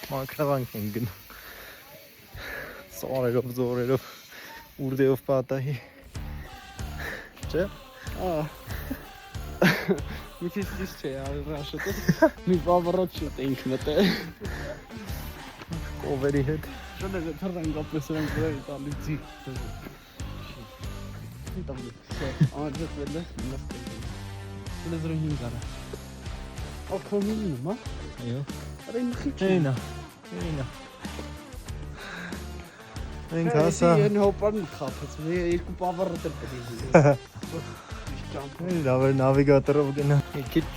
Մաքրավանք են գնում։ Սարերով, զորերով, ուրդեով պատահի։ Չէ՞։ Մի քիչ ճիշտ չէ, արաշոտը։ Մի բավարար շուտ էինք մտել։ Կովերի հետ։ Շատ է թռան կապես նրանք վրա տալիցի։ Там ջետ վերլը նստել։ Լեզրին գարա։ Ակոմին մա։ Այո։ Արի մխիչ։ Էնա։ Մենք հասա։ Այն հոպան խափեց։ Երկու բավարար դեր պետք է։ Լավ է նավիգատորով գնա։ Մի քիչ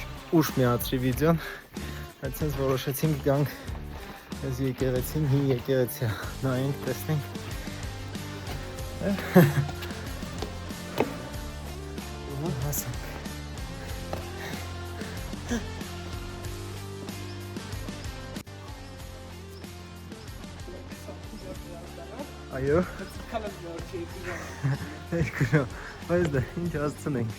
ուշ միացրի վիդեոն։ Բայց sense որոշեցինք գանք այս եկեղեցին, հին եկեղեցիա։ Նայենք, տեսնենք։ Հասանք։ Այո։ Երկու։ Բայց դա ինչ հասցնենք։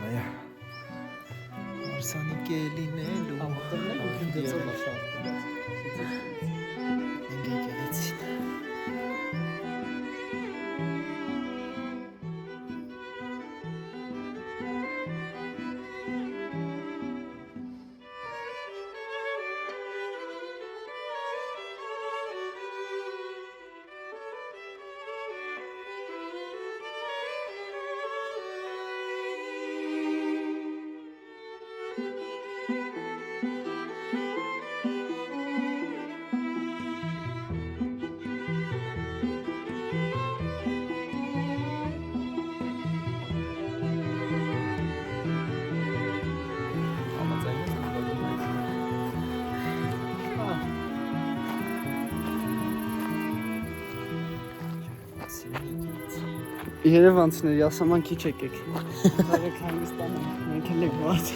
Այո։ Արսանիկ է լինելու։ Երևանցիների ասաման քիչ եկեք։ Բարեք հանգստանում, մենք էլ եք բաց։